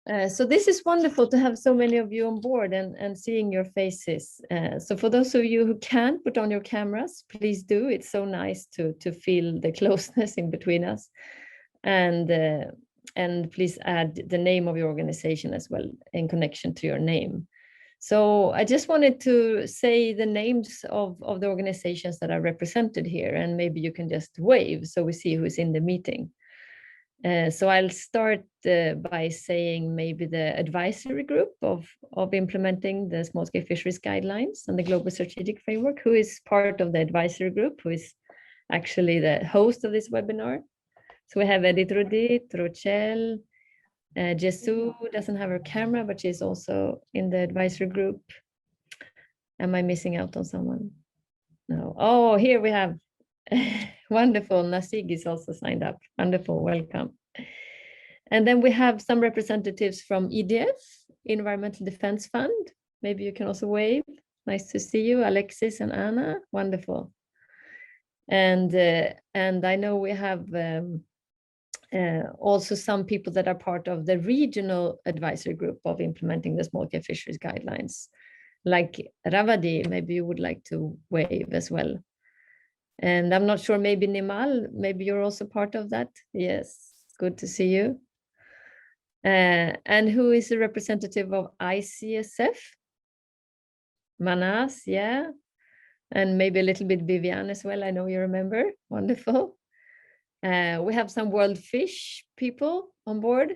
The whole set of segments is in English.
So this is wonderful to have so many of you on board and seeing your faces. So for those of you who can't put on your cameras, please do. It's so nice to feel the closeness in between us. And please add the name of your organization as well in connection to your name. So I just wanted to say the names of the organizations that are represented here, and maybe you can just wave so we see who's in the meeting. So I'll start by saying maybe the advisory group of implementing the small-scale fisheries guidelines and the global strategic framework, who is part of the advisory group, who is actually the host of this webinar. So we have Edith Rudit, Rochelle, Jesu doesn't have her camera, but she's also in the advisory group. Am I missing out on someone? No. Oh, here we have wonderful. Nasig is also signed up. Wonderful. Welcome. And then we have some representatives from EDF, Environmental Defense Fund. Maybe you can also wave. Nice to see you, Alexis and Anna. Wonderful. And I know we have also some people that are part of the regional advisory group of implementing the small-scale fisheries guidelines, like Ravadi. Maybe you would like to wave as well. And I'm not sure, maybe Nimal, maybe you're also part of that. Yes, good to see you. And who is a representative of ICSF? Manas, yeah. And maybe a little bit Vivienne as well. I know you remember. Wonderful. We have some WorldFish people on board.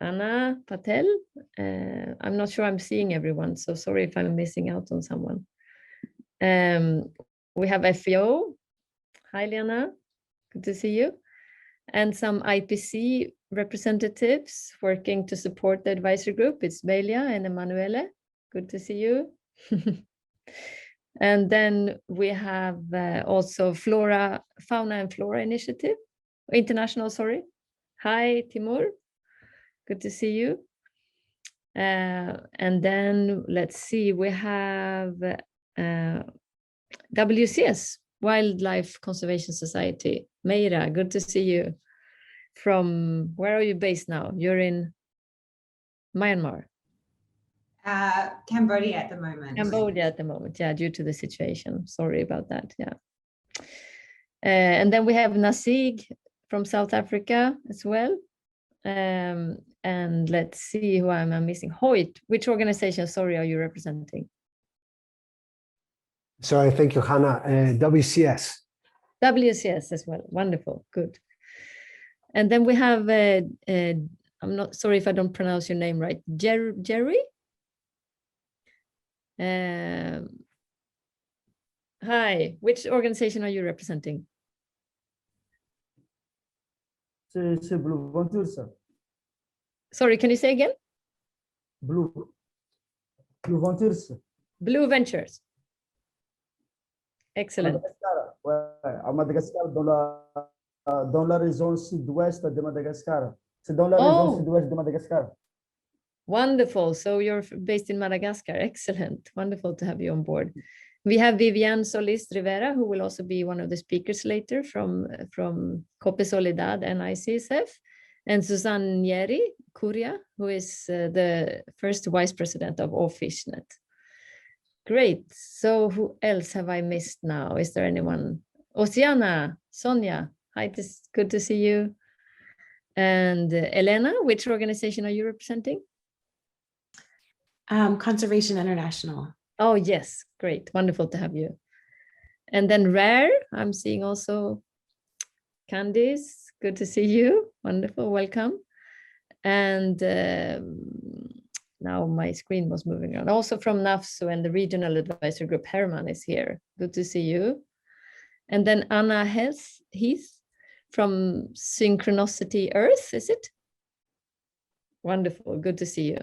Anna Patel. I'm not sure I'm seeing everyone, so sorry if I'm missing out on someone. We have FAO. Hi, Lena. Good to see you. And some IPC representatives working to support the advisory group. It's Belia and Emanuele. Good to see you. And then we have also Fauna and Flora Initiative, International, sorry. Hi, Timur. Good to see you. And then let's see, we have WCS, Wildlife Conservation Society. Meira, good to see you. From, where are you based now? You're in Myanmar. Cambodia at the moment. Cambodia at the moment, yeah, due to the situation. Sorry about that, yeah. And then we have Nasig from South Africa as well. And let's see who I'm missing. Hoyt, which organization, sorry, are you representing? Sorry, thank you, Hannah. WCS. WCS as well, wonderful, good. And then we have, I'm not sorry if I don't pronounce your name right, Jerry? Hi, which organization are you representing? C'est Blue Venture, sir. Sorry, can you say again? Blue Ventures. Blue Ventures. Excellent. À Madagascar, dans la région sud-ouest de Madagascar. C'est dans la région sud-ouest de Madagascar. Wonderful. So you're based in Madagascar. Excellent. Wonderful to have you on board. We have Vivienne Solis Rivera, who will also be one of the speakers later from CoopeSoliDar and ICSF, and Susanne Nieri Curia, who is the first vice president of OFishNet. Great. So who else have I missed now? Is there anyone? Oceana, Sonia. Hi, it's good to see you. And Elena, which organization are you representing? Conservation International. Oh, yes. Great. Wonderful to have you. And then Rare, I'm seeing also Candice. Good to see you. Wonderful. Welcome. And now my screen was moving around. Also from NAFSU and the Regional Advisory Group, Herman is here. Good to see you. And then Anna Heath from Synchronicity Earth, is it? Wonderful. Good to see you.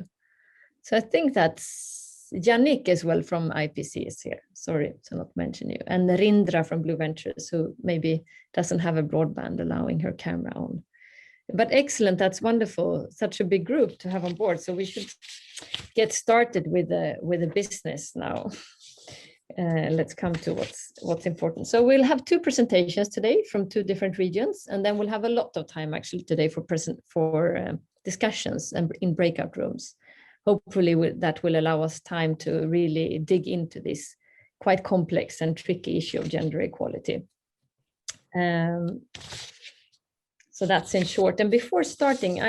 So I think that's Yannick as well from IPC is here. Sorry to not mention you. And Rindra from Blue Ventures, who maybe doesn't have a broadband allowing her camera on. But excellent, that's wonderful. Such a big group to have on board. So we should get started with the business now. Let's come to what's important. So we'll have two presentations today from two different regions, and then we'll have a lot of time actually today for discussions and in breakout rooms. Hopefully that will allow us time to really dig into this quite complex and tricky issue of gender equality. So that's in short. And before starting,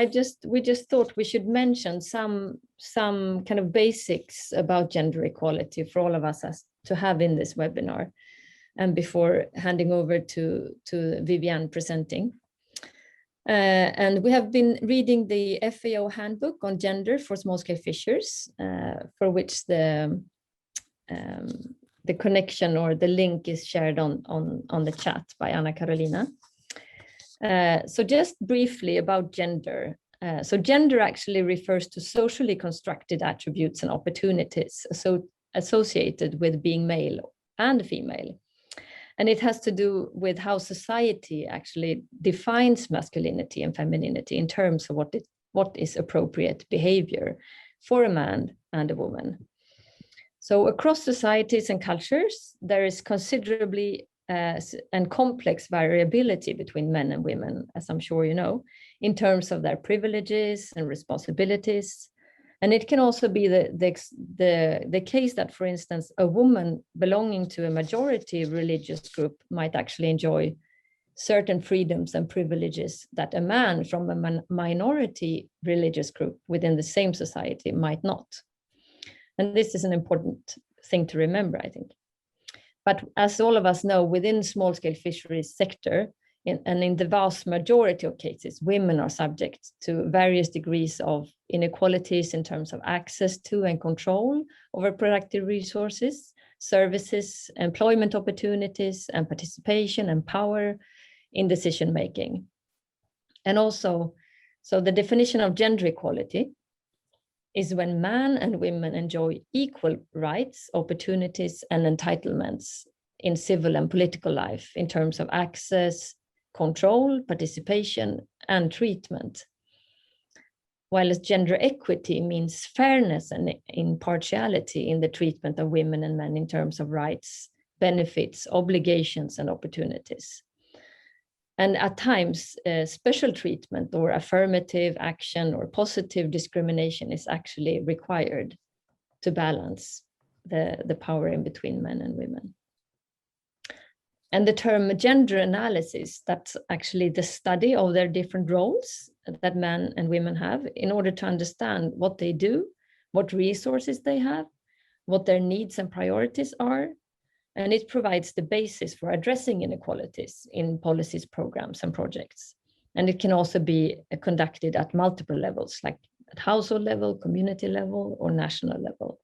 we just thought we should mention some kind of basics about gender equality for all of us to have in this webinar. And before handing over to Vivienne presenting. And we have been reading the FAO handbook on gender for small-scale fishers, for which the connection or the link is shared on the chat by Anna Carolina. So just briefly about gender. So gender actually refers to socially constructed attributes and opportunities associated with being male and female. And it has to do with how society actually defines masculinity and femininity in terms of what is appropriate behavior for a man and a woman. So across societies and cultures, there is considerably and complex variability between men and women, as I'm sure you know, in terms of their privileges and responsibilities. And it can also be the case that, for instance, a woman belonging to a majority religious group might actually enjoy certain freedoms and privileges that a man from a minority religious group within the same society might not. And this is an important thing to remember, I think. But as all of us know, within small-scale fisheries sector, and in the vast majority of cases, women are subject to various degrees of inequalities in terms of access to and control over productive resources, services, employment opportunities, and participation and power in decision-making. And also, so the definition of gender equality is when men and women enjoy equal rights, opportunities, and entitlements in civil and political life in terms of access, control, participation, and treatment. While gender equity means fairness and impartiality in the treatment of women and men in terms of rights, benefits, obligations, and opportunities. And at times, special treatment or affirmative action or positive discrimination is actually required to balance the power in between men and women. And the term gender analysis, that's actually the study of their different roles that men and women have in order to understand what they do, what resources they have, what their needs and priorities are. And it provides the basis for addressing inequalities in policies, programs, and projects. And it can also be conducted at multiple levels, like at household level, community level, or national level,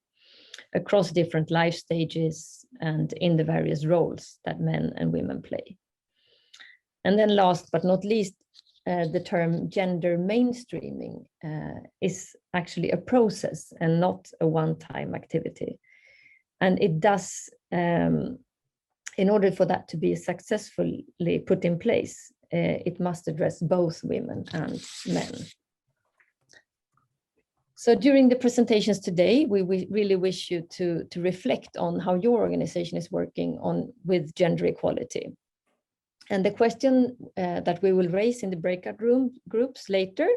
across different life stages and in the various roles that men and women play. And then last but not least, the term gender mainstreaming is actually a process and not a one-time activity. And it does, in order for that to be successfully put in place, it must address both women and men. So during the presentations today, we really wish you to reflect on how your organization is working with gender equality. And the question that we will raise in the breakout room groups later,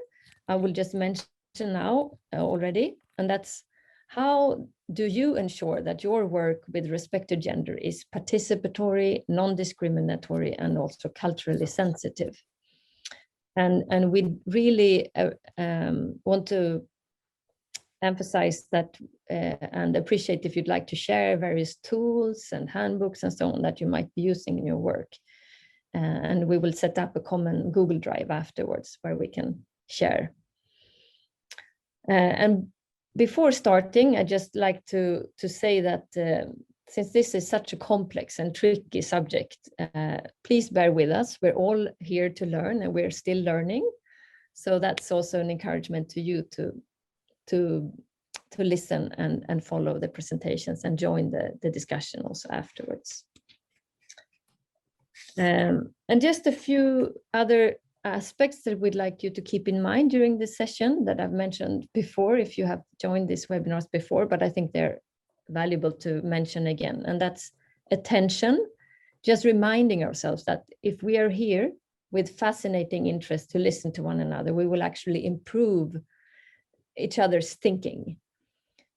I will just mention now already, and that's how do you ensure that your work with respect to gender is participatory, non-discriminatory, and also culturally sensitive? And we really want to emphasize that and appreciate if you'd like to share various tools and handbooks and so on that you might be using in your work. And we will set up a common Google Drive afterwards where we can share. And before starting, I'd just like to say that since this is such a complex and tricky subject, please bear with us. We're all here to learn and we're still learning. So that's also an encouragement to you to listen and follow the presentations and join the discussion also afterwards. And just a few other aspects that we'd like you to keep in mind during this session that I've mentioned before, if you have joined these webinars before, but I think they're valuable to mention again, and that's attention. Just reminding ourselves that if we are here, with fascinating interest to listen to one another, we will actually improve each other's thinking.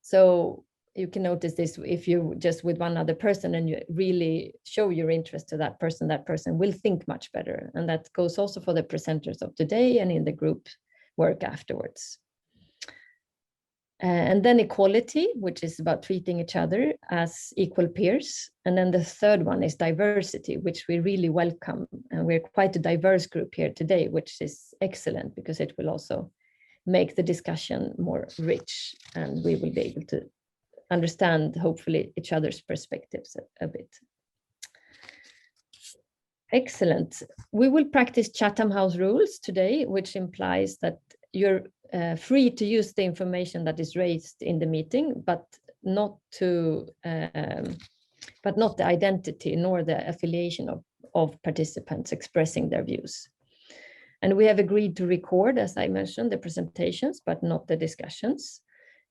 So you can notice this if you just with one other person and you really show your interest to that person will think much better. And that goes also for the presenters of today and in the group work afterwards. And then equality, which is about treating each other as equal peers. And then the third one is diversity, which we really welcome. And we're quite a diverse group here today, which is excellent because it will also make the discussion more rich and we will be able to understand, hopefully, each other's perspectives a bit. Excellent. We will practice Chatham House rules today, which implies that you're free to use the information that is raised in the meeting, but not the identity nor the affiliation of participants expressing their views. And we have agreed to record, as I mentioned, the presentations, but not the discussions.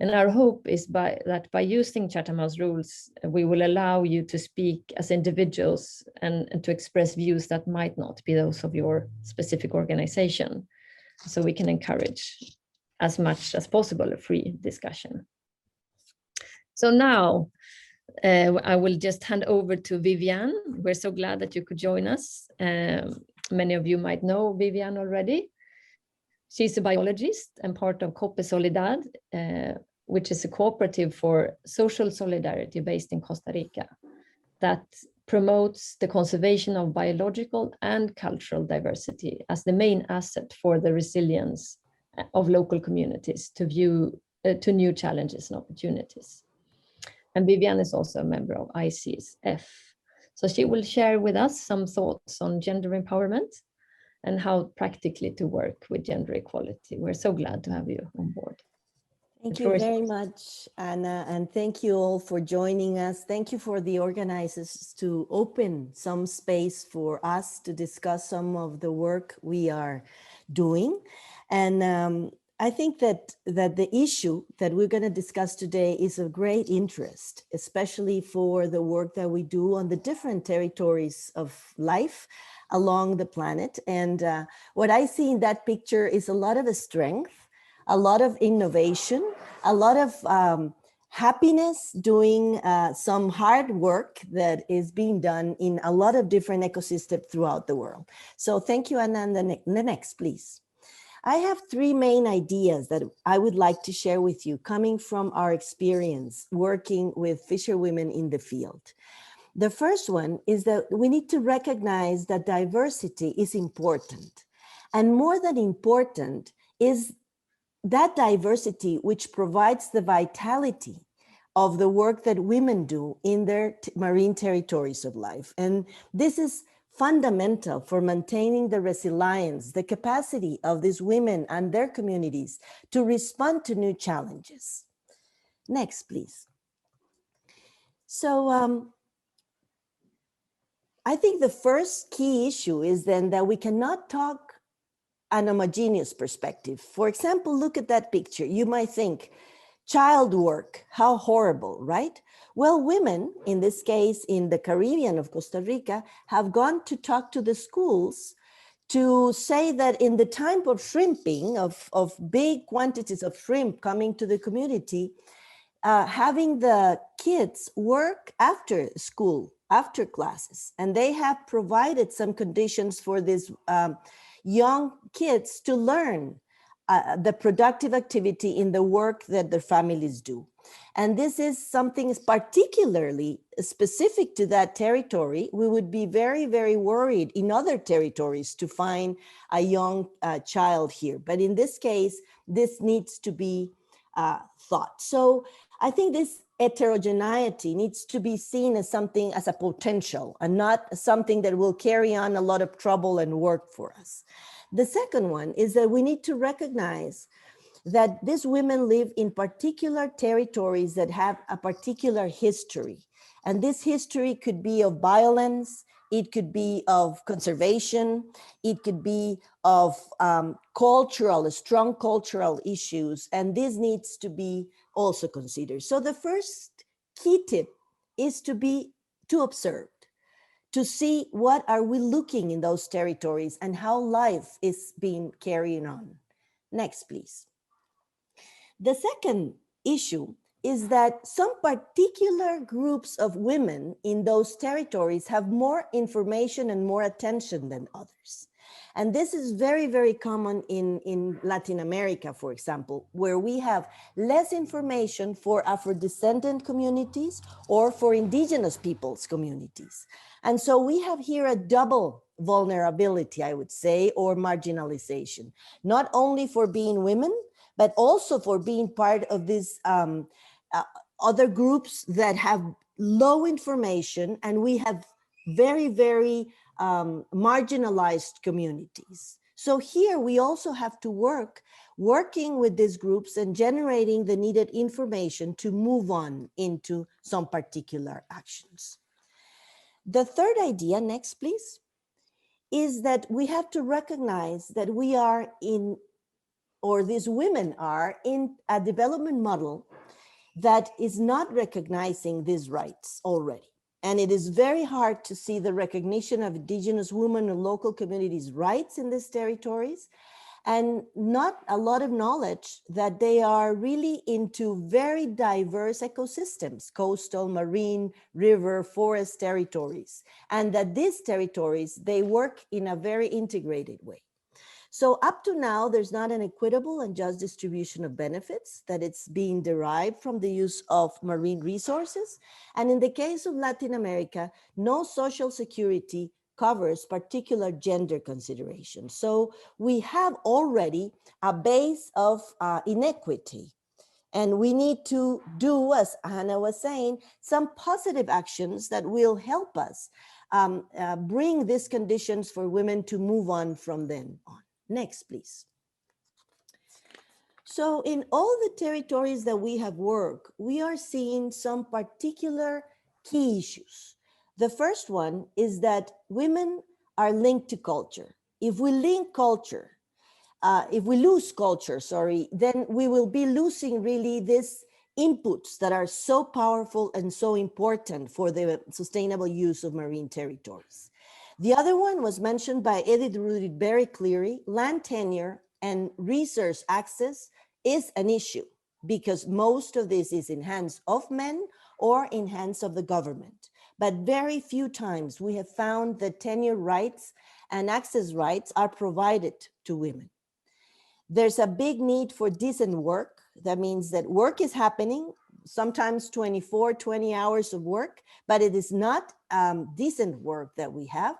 And our hope is that by using Chatham House rules, we will allow you to speak as individuals and to express views that might not be those of your specific organization. So we can encourage as much as possible a free discussion. So now I will just hand over to Vivienne. We're so glad that you could join us. Many of you might know Vivienne already. She's a biologist and part of CoopeSoliDar, which is a cooperative for social solidarity based in Costa Rica that promotes the conservation of biological and cultural diversity as the main asset for the resilience of local communities to new challenges and opportunities. And Vivienne is also a member of ICSF. So she will share with us some thoughts on gender empowerment and how practically to work with gender equality. We're so glad to have you on board. Thank you very much, Anna, and thank you all for joining us. Thank you for the organizers to open some space for us to discuss some of the work we are doing. And I think that the issue that we're going to discuss today is of great interest, especially for the work that we do on the different territories of life along the planet. And what I see in that picture is a lot of strength, a lot of innovation, a lot of happiness doing some hard work that is being done in a lot of different ecosystems throughout the world. So thank you, Anna. And the next, please. I have three main ideas that I would like to share with you coming from our experience working with fisherwomen in the field. The first one is that we need to recognize that diversity is important. And more than important is that diversity which provides the vitality of the work that women do in their marine territories of life. And this is fundamental for maintaining the resilience, the capacity of these women and their communities to respond to new challenges. Next, please. So I think the first key issue is then that we cannot talk an homogeneous perspective. For example, look at that picture. You might think, child work, how horrible, right? Well, women, in this case, in the Caribbean of Costa Rica, have gone to talk to the schools to say that in the time of shrimping, of big quantities of shrimp coming to the community, having the kids work after school, after classes, and they have provided some conditions for these young kids to learn the productive activity in the work that their families do. And this is something particularly specific to that territory. We would be very, very worried in other territories to find a young child here. But in this case, this needs to be thought. So I think this heterogeneity needs to be seen as something, as a potential, and not something that will carry on a lot of trouble and work for us. The second one is that we need to recognize that these women live in particular territories that have a particular history. And this history could be of violence, it could be of conservation, it could be of strong cultural issues, and this needs to be also considered. So the first key tip is to observe, to see what are we looking in those territories and how life is being carried on. Next, please. The second issue is that some particular groups of women in those territories have more information and more attention than others. And this is very, very common in Latin America, for example, where we have less information for Afro-descendant communities or for indigenous peoples communities. And so we have here a double vulnerability, I would say, or marginalization, not only for being women, but also for being part of these other groups that have low information, and we have very, very marginalized communities. So here we also have to working with these groups and generating the needed information to move on into some particular actions. The third idea, next please, is that we have to recognize that we are in, or these women are in a development model that is not recognizing these rights already. And it is very hard to see the recognition of indigenous women and local communities' rights in these territories, and not a lot of knowledge that they are really into very diverse ecosystems, coastal, marine, river, forest territories, and that these territories, they work in a very integrated way. So up to now, there's not an equitable and just distribution of benefits that it's being derived from the use of marine resources. And in the case of Latin America, no social security covers particular gender considerations. So we have already a base of inequity. And we need to do, as Hannah was saying, some positive actions that will help us bring these conditions for women to move on from then on. Next, please. So in all the territories that we have worked, we are seeing some particular key issues. The first one is that women are linked to culture. If we link culture, if we lose culture, then we will be losing really these inputs that are so powerful and so important for the sustainable use of marine territories. The other one was mentioned by Edith Rudy very clearly. Land tenure and resource access is an issue because most of this is in hands of men or in hands of the government. But very few times we have found that tenure rights and access rights are provided to women. There's a big need for decent work. That means that work is happening, sometimes 24, 20 hours of work, but it is not decent work that we have.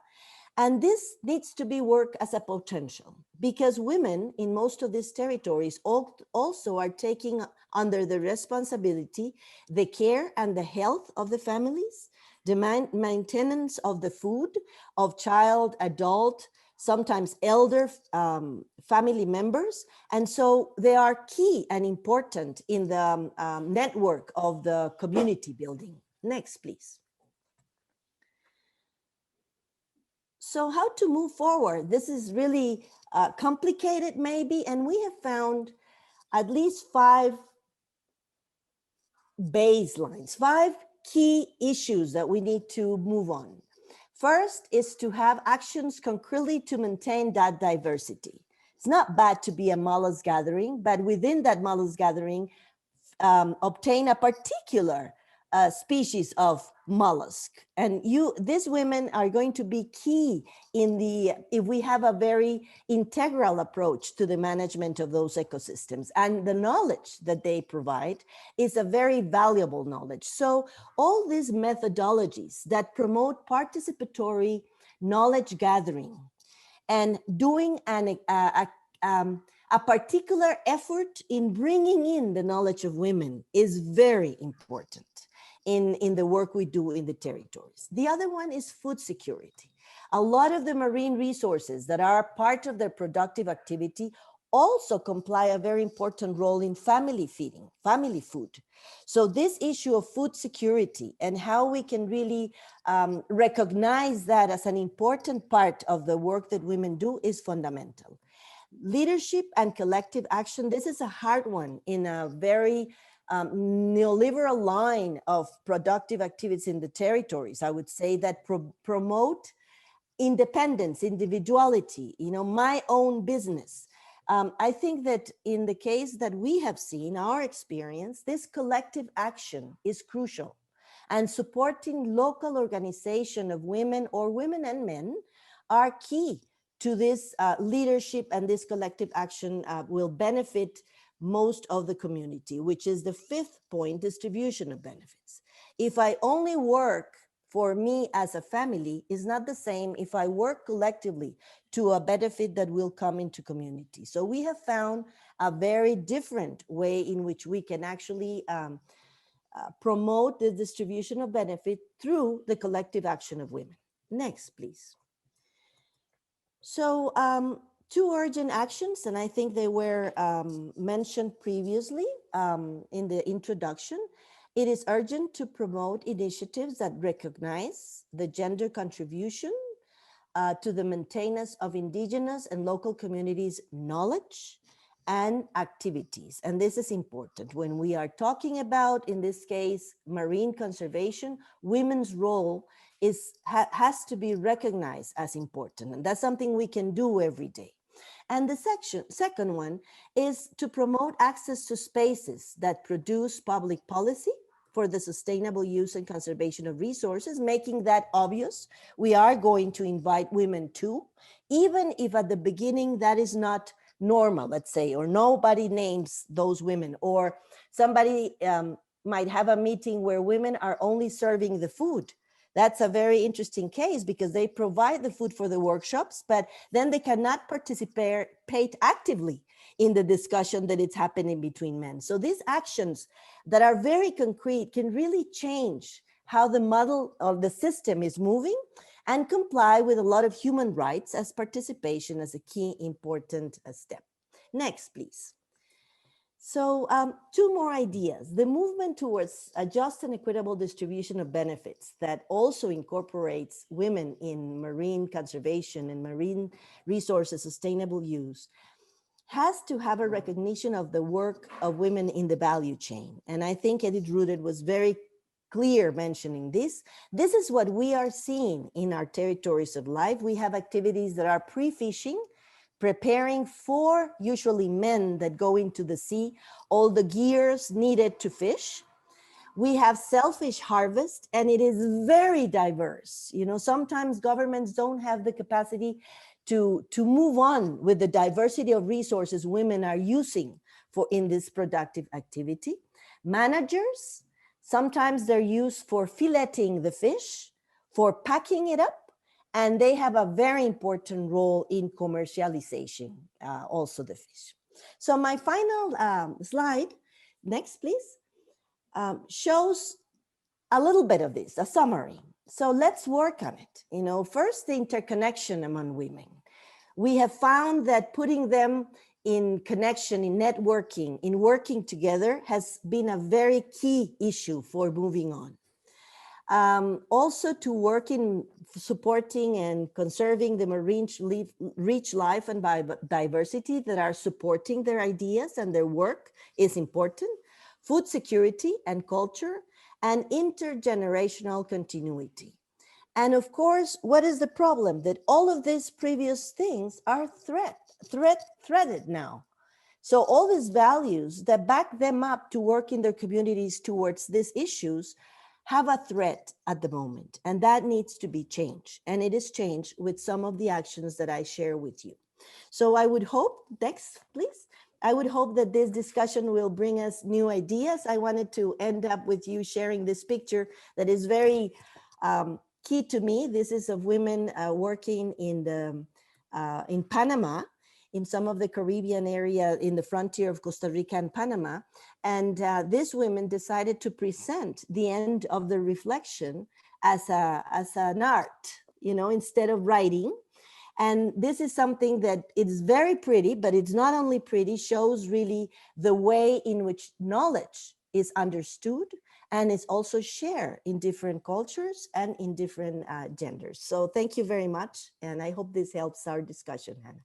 And this needs to be worked as a potential because women in most of these territories also are taking under the responsibility the care and the health of the families, the maintenance of the food of child, adult, sometimes elder family members. And so they are key and important in the network of the community building. Next, please. So how to move forward? This is really complicated maybe, and we have found at least 5 baselines, 5 key issues that we need to move on. First is to have actions concretely to maintain that diversity. It's not bad to be a mollusk gathering, but within that mollusk gathering, obtain a particular species of mollusk. And these women are going to be key in if we have a very integral approach to the management of those ecosystems. And the knowledge that they provide is a very valuable knowledge. So all these methodologies that promote participatory knowledge gathering and doing a particular effort in bringing in the knowledge of women is very important in the work we do in the territories. The other one is food security. A lot of the marine resources that are part of their productive activity also comply a very important role in family feeding, family food. So this issue of food security and how we can really recognize that as an important part of the work that women do is fundamental. Leadership and collective action, this is a hard one in a very neoliberal line of productive activities in the territories, I would say, that promote independence, individuality, my own business. I think that in the case that we have seen, our experience, this collective action is crucial. And supporting local organization of women or women and men are key to this leadership, and this collective action will benefit most of the community, which is the fifth point, distribution of benefits. If I only work for me as a family, is not the same if I work collectively to a benefit that will come into community. So we have found a very different way in which we can actually promote the distribution of benefit through the collective action of women. Next, please. So two urgent actions, and I think they were mentioned previously in the introduction. It is urgent to promote initiatives that recognize the gender contribution to the maintenance of indigenous and local communities' knowledge and activities. And this is important. When we are talking about, in this case, marine conservation, women's role has to be recognized as important. And that's something we can do every day. And the second one is to promote access to spaces that produce public policy for the sustainable use and conservation of resources, making that obvious. We are going to invite women too, even if at the beginning that is not normal, let's say, or nobody names those women, or somebody might have a meeting where women are only serving the food. That's a very interesting case because they provide the food for the workshops, but then they cannot participate actively in the discussion that is happening between men. So these actions that are very concrete can really change how the model of the system is moving and comply with a lot of human rights as participation as a key important step. Next, please. So two more ideas. The movement towards a just and equitable distribution of benefits that also incorporates women in marine conservation and marine resources sustainable use has to have a recognition of the work of women in the value chain. And I think Edith Rudert was very clear mentioning this. This is what we are seeing in our territories of life. We have activities that are pre-fishing, preparing for usually men that go into the sea, all the gears needed to fish. We have selfish harvest, and it is very diverse. Sometimes governments don't have the capacity to move on with the diversity of resources women are using in this productive activity. Managers, sometimes they're used for filleting the fish, for packing it up, and they have a very important role in commercialization, also the fish. So my final slide, next please, shows a little bit of this, a summary. So let's work on it. First, the interconnection among women. We have found that putting them in connection, in networking, in working together has been a very key issue for moving on. Also to work in supporting and conserving the marine rich life and biodiversity that are supporting their ideas and their work is important. Food security and culture and intergenerational continuity. And of course, what is the problem? That all of these previous things are threaded now. So all these values that back them up to work in their communities towards these issues have a threat at the moment, and that needs to be changed. And it is changed with some of the actions that I share with you. So I would hope, next please, I would hope that this discussion will bring us new ideas. I wanted to end up with you sharing this picture that is very key to me. This is of women working in Panama, in some of the Caribbean area in the frontier of Costa Rica and Panama. And these women decided to present the end of the reflection as an art, instead of writing. And this is something that is very pretty, but it's not only pretty, shows really the way in which knowledge is understood and is also shared in different cultures and in different genders. So thank you very much. And I hope this helps our discussion, Hannah.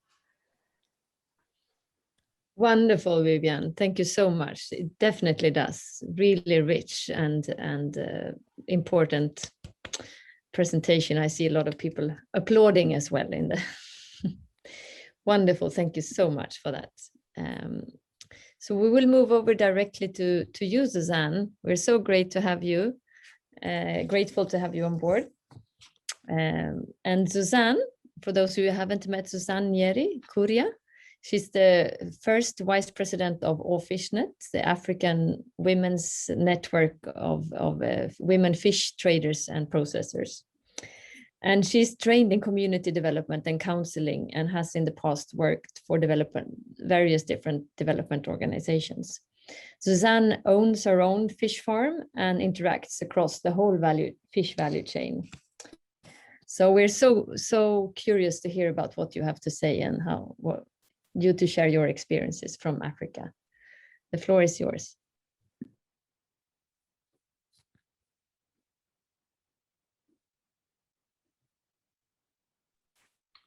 Wonderful, Vivienne. Thank you so much. It definitely does. Really rich and important presentation. I see a lot of people applauding as well in the wonderful. Thank you so much for that. So we will move over directly to you, Suzanne. We're so great to have you. Grateful to have you on board. And Suzanne, for those who haven't met Suzanne Nieri Curia, she's the first vice president of WorldFishNet, the African women's network of women fish traders and processors. And she's trained in community development and counseling and has in the past worked for various different development organizations. Suzanne owns her own fish farm and interacts across the whole fish value chain. So we're so curious to hear about what you have to say and you to share your experiences from Africa. The floor is yours.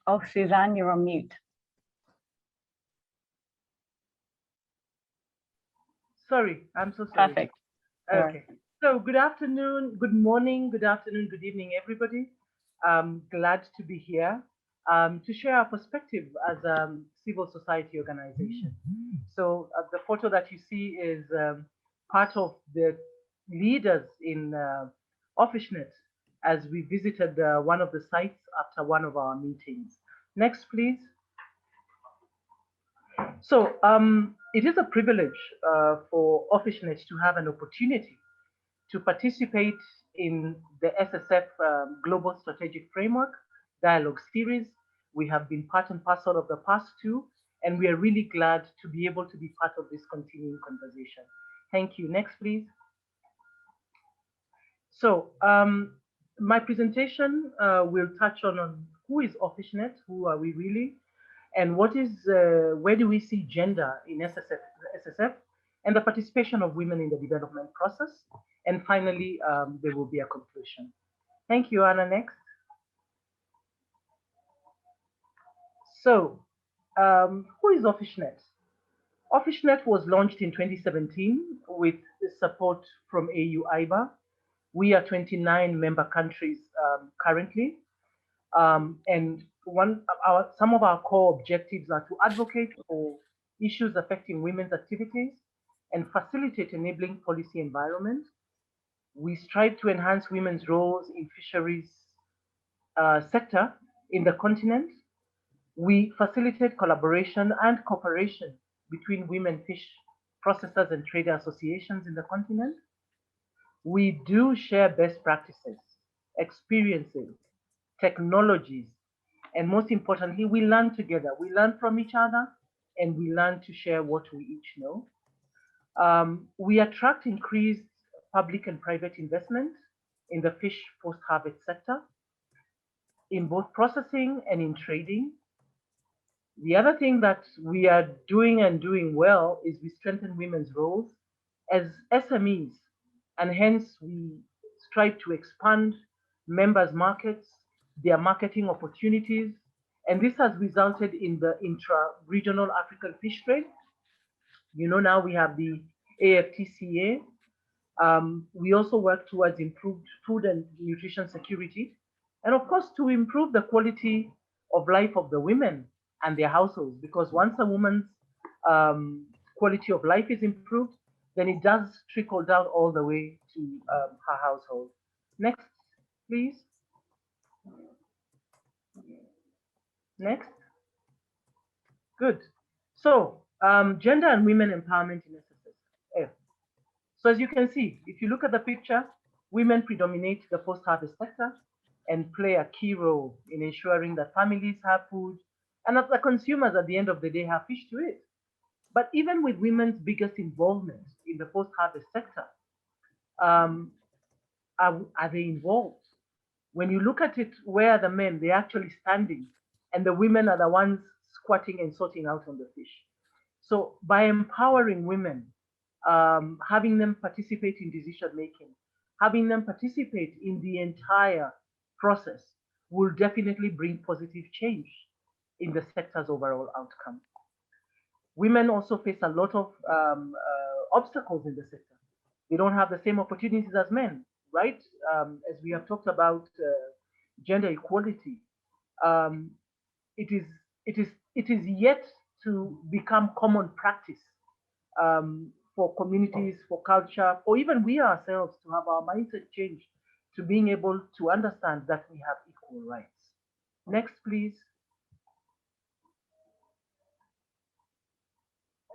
Oh, Suzanne, you're on mute. Sorry, I'm so sorry. Perfect. Okay. So good afternoon, good morning, good afternoon, good evening, everybody. Glad to be here to share our perspective as a civil society organization. So the photo that you see is part of the leaders in WorldFishNet as we visited one of the sites after one of our meetings. Next, please. So it is a privilege for WorldFishNet to have an opportunity to participate in the SSF Global Strategic Framework Dialogue Series. We have been part and parcel of the past two, and we are really glad to be able to be part of this continuing conversation. Thank you. Next, please. So my presentation will touch on who is WorldFishNet, who are we really, and what is, where do we see gender in SSF, and the participation of women in the development process. And finally, there will be a conclusion. Thank you, Anna. Next. So who is WorldFishNet? WorldFishNet was launched in 2017 with support from AU IBA. We are 29 member countries currently. And some of our core objectives are to advocate for issues affecting women's activities and facilitate enabling policy environment. We strive to enhance women's roles in fisheries sector in the continent. We facilitate collaboration and cooperation between women fish processors and trader associations in the continent. We do share best practices, experiences, technologies, and most importantly, we learn together. We learn from each other, and we learn to share what we each know. We attract increased public and private investment in the fish post-harvest sector, in both processing and in trading. The other thing that we are doing and doing well is we strengthen women's roles as SMEs, and hence we strive to expand members' markets, their marketing opportunities, and this has resulted in the intra-regional African fish trade. You know, now we have the AFTCA. We also work towards improved food and nutrition security, and of course to improve the quality of life of the women and their households, because once a woman's quality of life is improved, then it does trickle down all the way to her household. Next, please. Next. Good. So gender and women empowerment in SSF. So as you can see, if you look at the picture, women predominate the post-harvest sector and play a key role in ensuring that families have food and that the consumers at the end of the day have fish to eat. But even with women's biggest involvement in the post-harvest sector, are they involved? When you look at it, where are the men? They're actually standing, and the women are the ones squatting and sorting out on the fish. So by empowering women, having them participate in decision making, having them participate in the entire process will definitely bring positive change in the sector's overall outcome. Women also face a lot of obstacles in the sector. They don't have the same opportunities as men, right? As we have talked about gender equality, um, it is yet to become common practice for communities, for culture, or even we ourselves to have our mindset changed to being able to understand that we have equal rights. Next, please.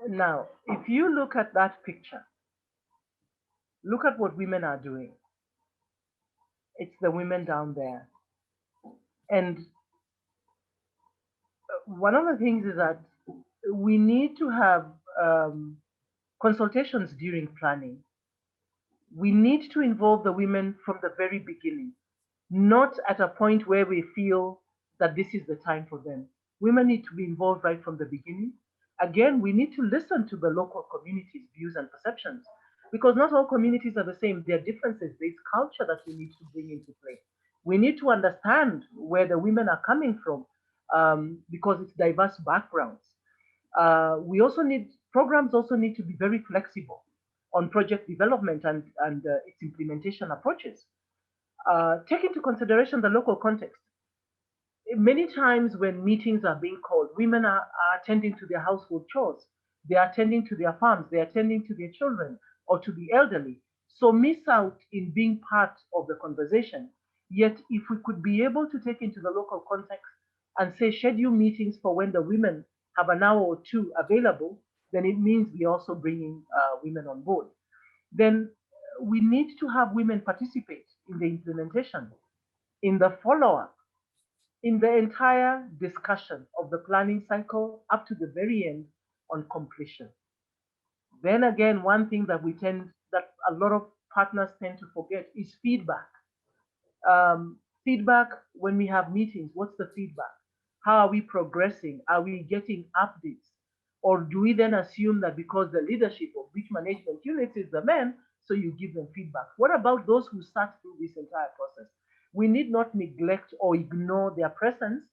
Now, if you look at that picture, look at what women are doing. It's the women down there. And one of the things is that we need to have consultations during planning. We need to involve the women from the very beginning, not at a point where we feel that this is the time for them. Women need to be involved right from the beginning. Again, we need to listen to the local communities' views and perceptions, because not all communities are the same. There are differences. There's culture that we need to bring into play. We need to understand where the women are coming from, because it's diverse backgrounds. We also need, programs also need to be very flexible on project development and its implementation approaches. Take into consideration the local context. Many times when meetings are being called, women are attending to their household chores. They are attending to their farms. They are attending to their children or to the elderly. So miss out in being part of the conversation. Yet if we could be able to take into the local context and say schedule meetings for when the women have an hour or two available, then it means we're also bringing women on board. Then we need to have women participate in the implementation, in the follow-up, in the entire discussion of the planning cycle up to the very end on completion. Then again, one thing that that a lot of partners tend to forget is feedback. Feedback when we have meetings, what's the feedback? How are we progressing? Are we getting updates? Or do we then assume that because the leadership of beach management units is the men, so you give them feedback? What about those who sat through this entire process? We need not neglect or ignore their presence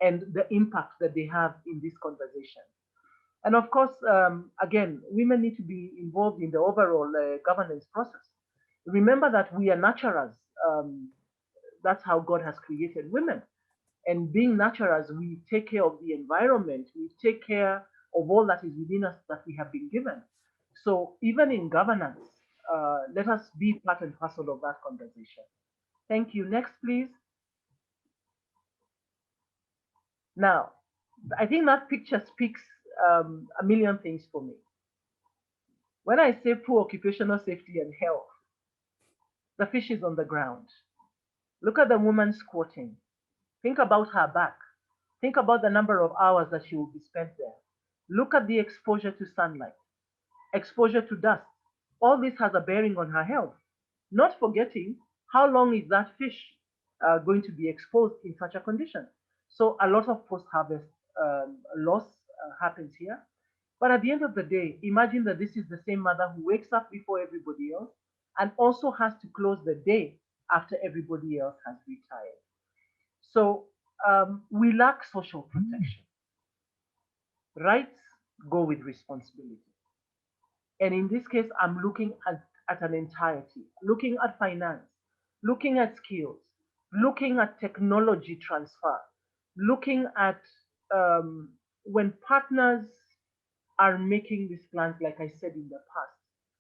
and the impact that they have in this conversation. And of course, again, women need to be involved in the overall governance process. Remember that we are naturals. That's how God has created women. And being naturals, we take care of the environment, we take care of all that is within us that we have been given. So even in governance, let us be part and parcel of that conversation. Thank you. Next, please. Now, I think that picture speaks a million things for me. When I say poor occupational safety and health, the fish is on the ground. Look at the woman squatting. Think about her back. Think about the number of hours that she will be spent there. Look at the exposure to sunlight, exposure to dust. All this has a bearing on her health. Not forgetting how long is that fish going to be exposed in such a condition. So a lot of post-harvest loss happens here. But at the end of the day, imagine that this is the same mother who wakes up before everybody else and also has to close the day after everybody else has retired. So we lack social protection. Rights go with responsibility. And in this case, I'm looking at an entirety, looking at finance, looking at skills, looking at technology transfer, looking at when partners are making these plans, like I said in the past,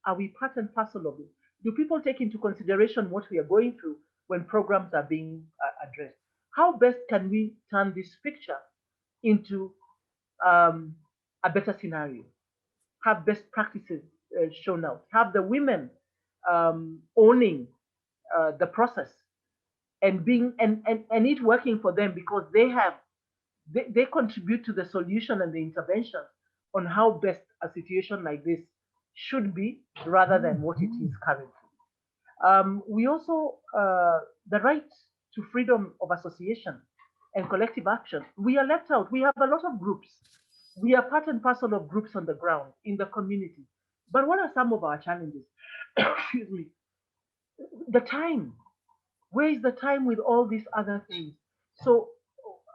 are we part and parcel of it? Do people take into consideration what we are going through when programs are being addressed? How best can we turn this picture into a better scenario? Have best practices shown out, have the women owning the process and being and it working for them, because they contribute to the solution and the intervention on how best a situation like this should be rather than what it is currently. We also, the right to freedom of association and collective action, we are left out. We have a lot of groups. We are part and parcel of groups on the ground, in the community. But what are some of our challenges? Excuse me. The time. Where is the time with all these other things? So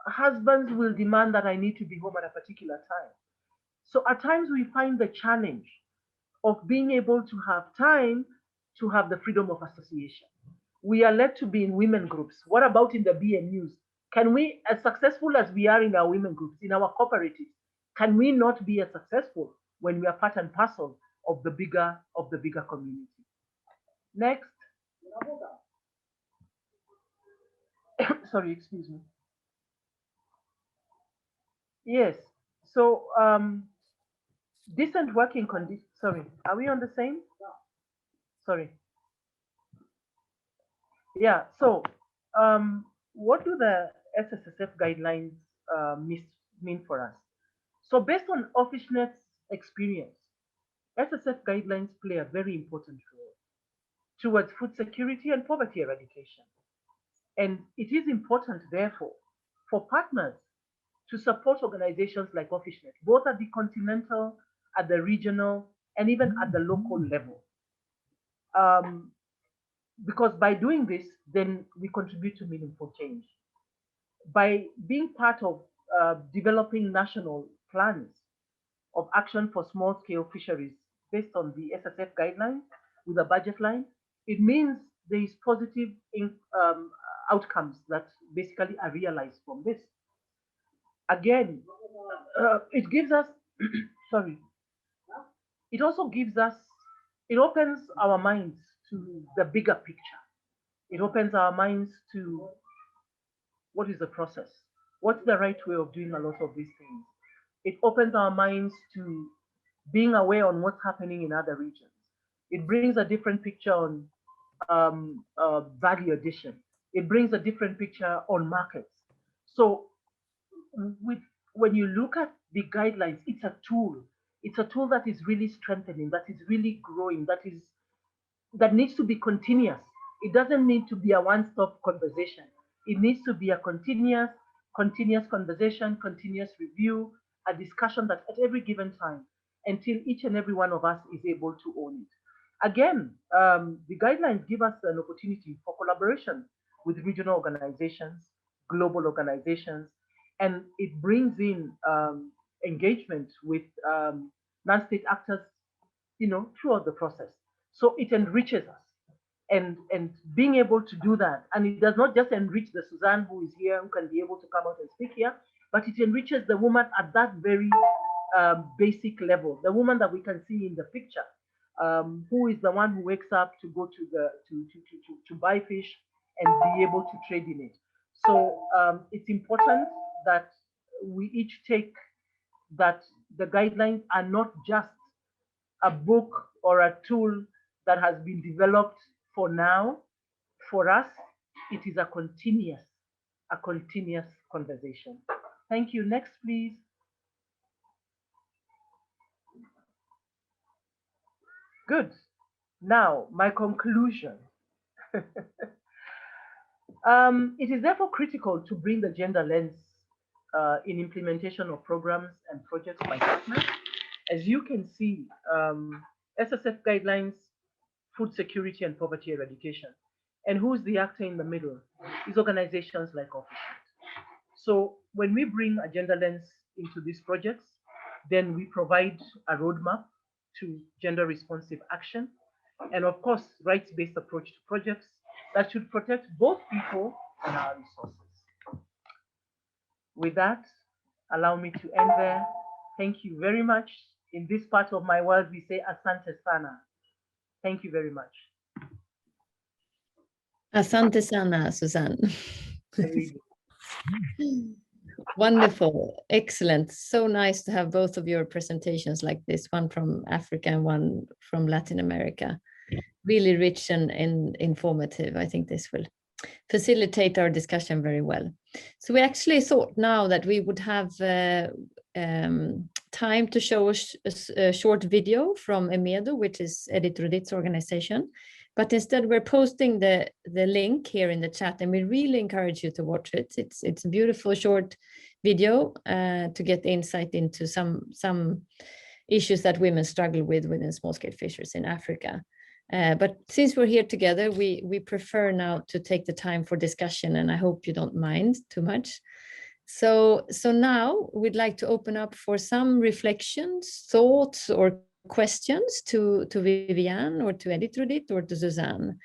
husbands will demand that I need to be home at a particular time. So at times we find the challenge of being able to have time to have the freedom of association. We are led to be in women groups. What about in the BNUs? Can we, as successful as we are in our women groups, in our cooperatives, can we not be as successful when we are part and parcel of the bigger community? Next. Sorry, excuse me. Yes. So decent working conditions. Sorry, are we on the same? Sorry. Yeah. So what do the SSF guidelines mean for us? So based on OfficeNet's experience, SSF guidelines play a very important role towards food security and poverty eradication. And it is important, therefore, for partners to support organizations like OfficeNet, both at the continental, at the regional, and even at the local level. Because by doing this, then we contribute to meaningful change. By being part of developing national plans of action for small-scale fisheries based on the SSF guidelines with a budget line, it means there is positive outcomes that basically are realized from this. Again, it gives us, sorry, it also gives us, it opens our minds to the bigger picture. It opens our minds to what is the process? What's the right way of doing a lot of these things? It opens our minds to being aware on what's happening in other regions. It brings a different picture on value addition. It brings a different picture on markets. So when you look at the guidelines, it's a tool. It's a tool that is really strengthening, that is really growing, that needs to be continuous. It doesn't need to be a one-stop conversation. It needs to be a continuous conversation, continuous review, a discussion that at every given time, until each and every one of us is able to own it. Again, the guidelines give us an opportunity for collaboration with regional organizations, global organizations, and it brings in engagement with non-state actors, throughout the process. So it enriches us. And being able to do that, and it does not just enrich the Suzanne who is here, who can be able to come out and speak here, but it enriches the woman at that very basic level, the woman that we can see in the picture, who is the one who wakes up to go to buy fish and be able to trade in it. So it's important that we each take that the guidelines are not just a book or a tool that has been developed for now. For us, it is a continuous conversation. Thank you. Next, please. Good. Now, my conclusion. It is therefore critical to bring the gender lens in implementation of programs and projects by partners. As you can see, SSF guidelines, food security and poverty eradication. And who's the actor in the middle? Is organizations like OfficeNet. So when we bring a gender lens into these projects, then we provide a roadmap to gender responsive action. And of course, rights-based approach to projects that should protect both people and our resources. With that, allow me to end there. Thank you very much. In this part of my world, we say asante sana. Thank you very much. Asante sana, Suzanne. Wonderful, excellent. So nice to have both of your presentations like this, one from Africa and one from Latin America. Really rich and informative. I think this will facilitate our discussion very well. So we actually thought now that we would have time to show a short video from EMEDO, which is Edith Rodit's organization. But instead we're posting the link here in the chat, and we really encourage you to watch it. It's a beautiful short video to get insight into some issues that women struggle with within small-scale fisheries in Africa. But since we're here together, we prefer now to take the time for discussion, and I hope you don't mind too much. So now we'd like to open up for some reflections, thoughts, or questions to Vivienne or to Editrudit or to Suzanne.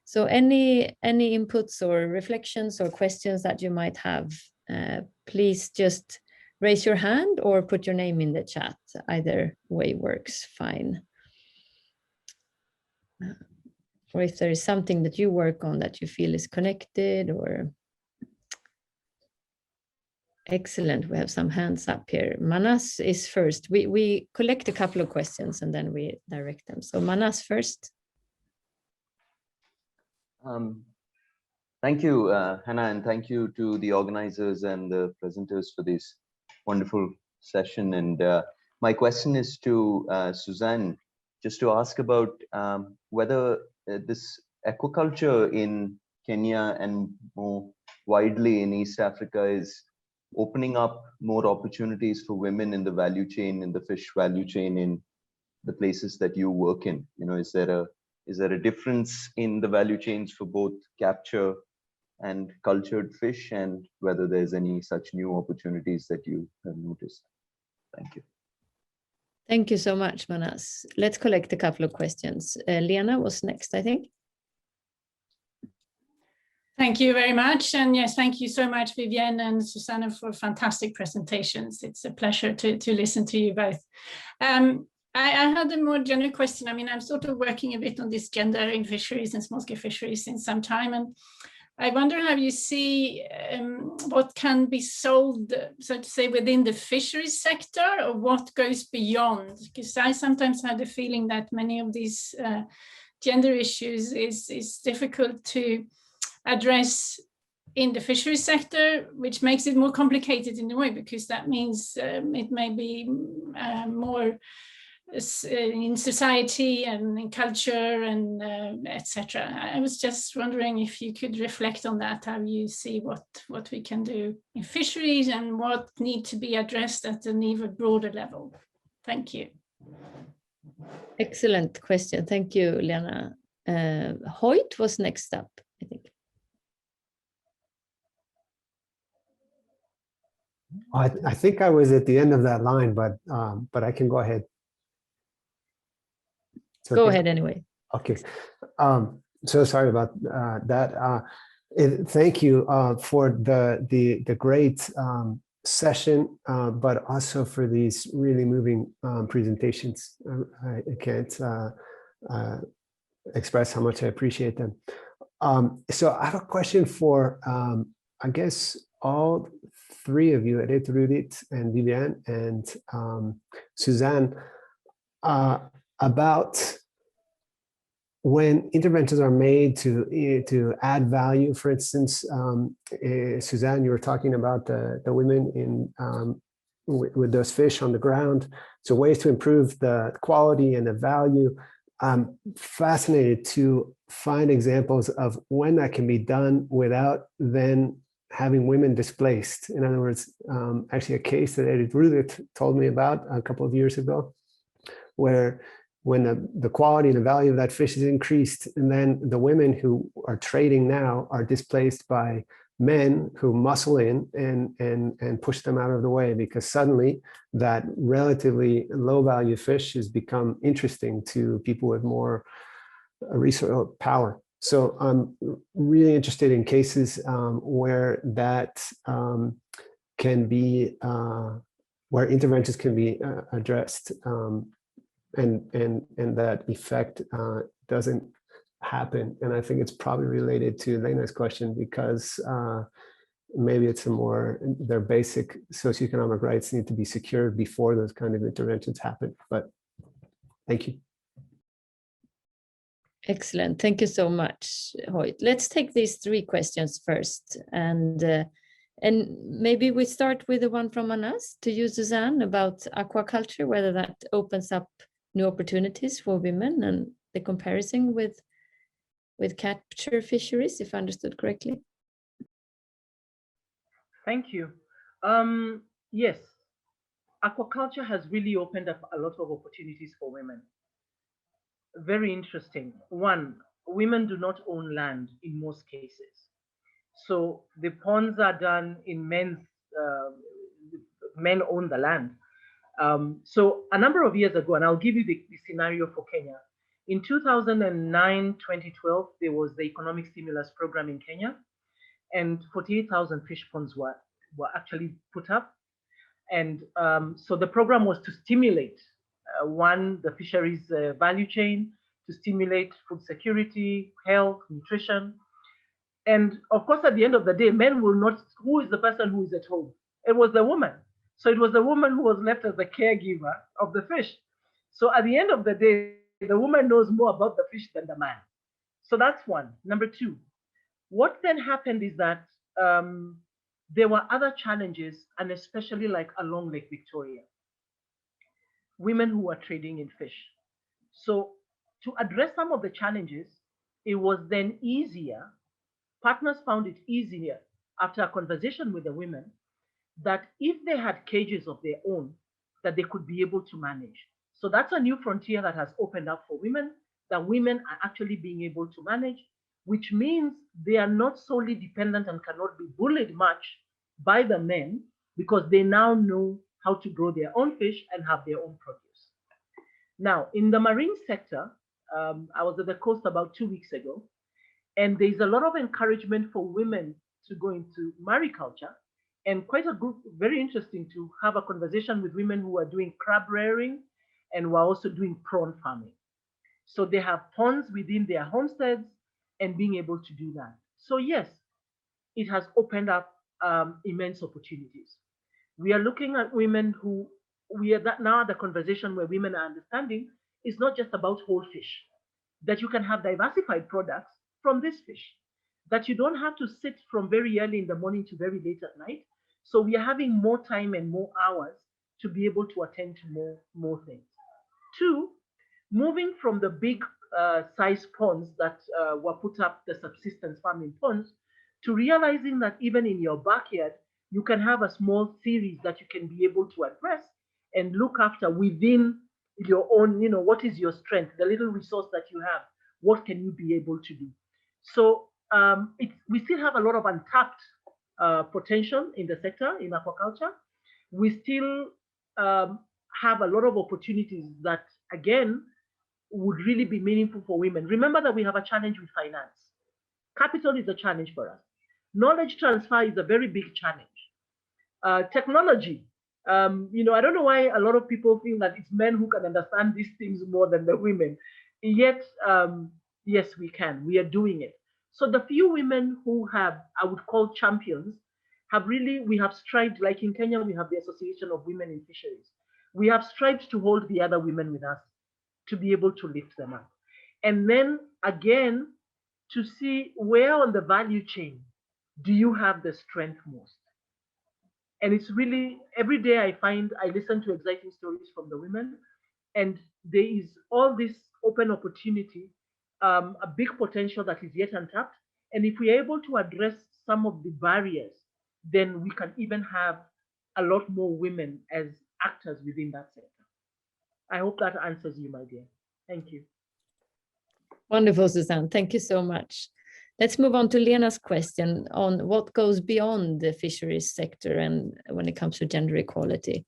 So any inputs or reflections or questions that you might have, please just raise your hand or put your name in the chat. Either way works fine. Or if there is something that you work on that you feel is connected or... Excellent, we have some hands up here. Manas is first. We collect a couple of questions and then we direct them. So Manas first. Thank you, Hannah, and thank you to the organizers and the presenters for this wonderful session. And my question is to Suzanne, just to ask about whether this aquaculture in Kenya and more widely in East Africa is opening up more opportunities for women in the value chain, in the fish value chain, in the places that you work in. You know, is there a difference in the value chains for both capture and cultured fish, and whether there's any such new opportunities that you have noticed? Thank you. Thank you so much, Manas. Let's collect a couple of questions. Lena was next, I think. Thank you very much. And yes, thank you so much, Vivienne and Susanna, for fantastic presentations. It's a pleasure to listen to you both. I had a more general question. I mean, I'm sort of working a bit on this gender in fisheries and small-scale fisheries in some time. And I wonder how you see what can be sold, so to say, within the fisheries sector, or what goes beyond? Because I sometimes had the feeling that many of these gender issues is difficult to address in the fisheries sector, which makes it more complicated in a way, because that means it may be more in society and in culture and etc. I was just wondering if you could reflect on that, how you see what we can do in fisheries and what need to be addressed at an even broader level. Thank you. Excellent question. Thank you, Lena. Hoyt was next up, I think. I think I was at the end of that line, but I can go ahead. Okay. Go ahead anyway. Okay. So sorry about that. Thank you for the great session, but also for these really moving presentations. I can't express how much I appreciate them. So I have a question for, I guess, all three of you, Editrudit and Vivienne and Suzanne, about when interventions are made to add value. For instance, Suzanne, you were talking about the women in with those fish on the ground. So ways to improve the quality and the value. I'm fascinated to find examples of when that can be done without then having women displaced. In other words, actually a case that Editrudit told me about a couple of years ago, where when the quality and the value of that fish is increased, and then the women who are trading now are displaced by men who muscle in and push them out of the way, because suddenly that relatively low value fish has become interesting to people with more resource power. So I'm really interested in cases where that can be, where interventions can be addressed, and that effect doesn't happen. And I think it's probably related to Lena's question, because maybe it's their basic socioeconomic rights need to be secured before those kind of interventions happen. But thank you. Excellent. Thank you so much, Hoyt. Let's take these three questions first. And maybe we start with the one from Manas to you, Suzanne, about aquaculture, whether that opens up new opportunities for women and the comparison with capture fisheries, if I understood correctly. Thank you. Yes, aquaculture has really opened up a lot of opportunities for women. Very interesting. One, women do not own land in most cases. So the ponds are done in men's men own the land. So a number of years ago, and I'll give you the scenario for Kenya. In 2009, 2012, there was the economic stimulus program in Kenya, and 48,000 fish ponds were actually put up. And so the program was to stimulate, the fisheries value chain, to stimulate food security, health, nutrition. And of course, at the end of the day, men will not, who is the person who is at home? It was the woman. So it was the woman who was left as the caregiver of the fish. So at the end of the day, the woman knows more about the fish than the man. So that's one. Number two, what then happened is that there were other challenges, and especially like along Lake Victoria, women who were trading in fish. So to address some of the challenges, it was then easier, partners found it easier after a conversation with the women, that if they had cages of their own, that they could be able to manage. So that's a new frontier that has opened up for women, that women are actually being able to manage, which means they are not solely dependent and cannot be bullied much by the men, because they now know how to grow their own fish and have their own produce. Now, in the marine sector, I was at the coast about 2 weeks ago, and there's a lot of encouragement for women to go into mariculture, and quite a group, very interesting to have a conversation with women who are doing crab rearing and who are also doing prawn farming. So they have ponds within their homesteads and being able to do that. So yes, it has opened up immense opportunities. We are looking at women who, now the conversation where women are understanding is not just about whole fish, that you can have diversified products from this fish, that you don't have to sit from very early in the morning to very late at night. So we are having more time and more hours to be able to attend to more things. Two, moving from the big size ponds that were put up, the subsistence farming ponds, to realizing that even in your backyard, you can have a small series that you can be able to address and look after within your own, what is your strength, the little resource that you have, what can you be able to do? So we still have a lot of untapped potential in the sector, in aquaculture. We still have a lot of opportunities that, again, would really be meaningful for women. Remember that we have a challenge with finance. Capital is a challenge for us. Knowledge transfer is a very big challenge. Technology, I don't know why a lot of people feel that it's men who can understand these things more than the women. Yet, yes, we can. We are doing it. So the few women who have, I would call champions, we have strived, like in Kenya, we have the Association of Women in Fisheries. We have strived to hold the other women with us, to be able to lift them up. And then again, to see where on the value chain do you have the strength most. And it's really, every day I listen to exciting stories from the women, and there is all this open opportunity, a big potential that is yet untapped. And if we are able to address some of the barriers, then we can even have a lot more women as actors within that sector. I hope that answers you, my dear. Thank you. Wonderful, Suzanne. Thank you so much. Let's move on to Lena's question on what goes beyond the fisheries sector and when it comes to gender equality.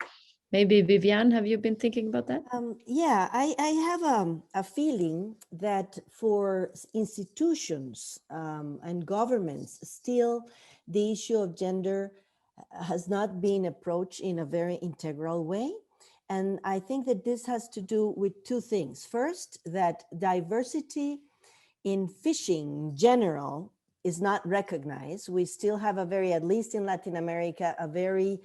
Maybe Vivienne, have you been thinking about that? Yeah, I have a feeling that for institutions and governments, still the issue of gender has not been approached in a very integral way. And I think that this has to do with two things. First, that diversity in fishing in general is not recognized. We still have at least in Latin America, a very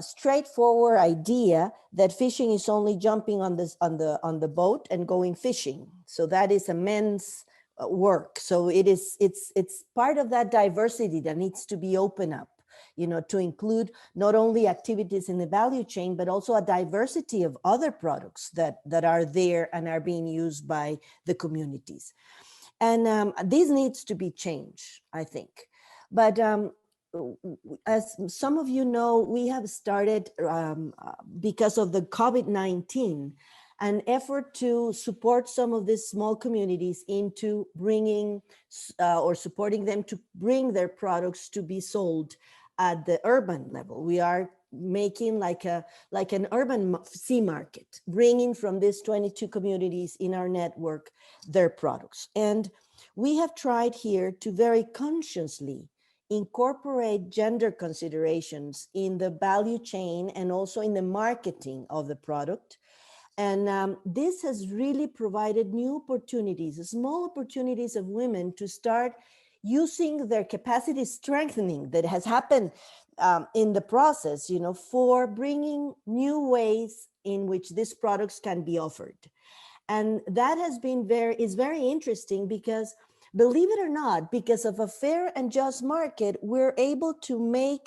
straightforward idea that fishing is only jumping on the boat and going fishing. So that is a men's work. So it's part of that diversity that needs to be opened up, to include not only activities in the value chain, but also a diversity of other products that are there and are being used by the communities. And this needs to be changed, I think. But as some of you know, we have started, because of the COVID-19, an effort to support some of these small communities into bringing or supporting them to bring their products to be sold at the urban level. We are making like an urban sea market, bringing from these 22 communities in our network their products. And we have tried here to very consciously incorporate gender considerations in the value chain and also in the marketing of the product. And this has really provided new opportunities, small opportunities of women to start using their capacity strengthening that has happened in the process, you know, for bringing new ways in which these products can be offered. And that has been is very interesting because, believe it or not, because of a fair and just market, we're able to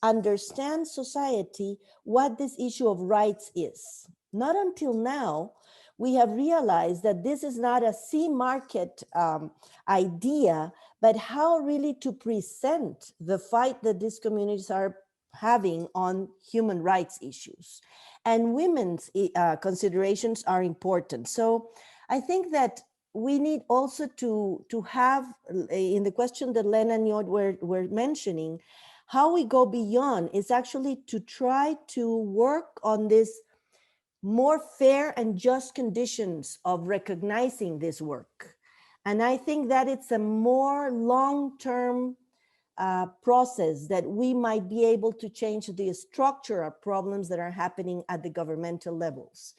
understand society what this issue of rights is. Not until now, we have realized that this is not a sea market idea, but how really to present the fight that these communities are having on human rights issues. And women's considerations are important. So I think that we need also to have, in the question that Len and Njord were mentioning, how we go beyond is actually to try to work on this more fair and just conditions of recognizing this work. And I think that it's a more long-term process that we might be able to change the structural problems that are happening at the governmental levels.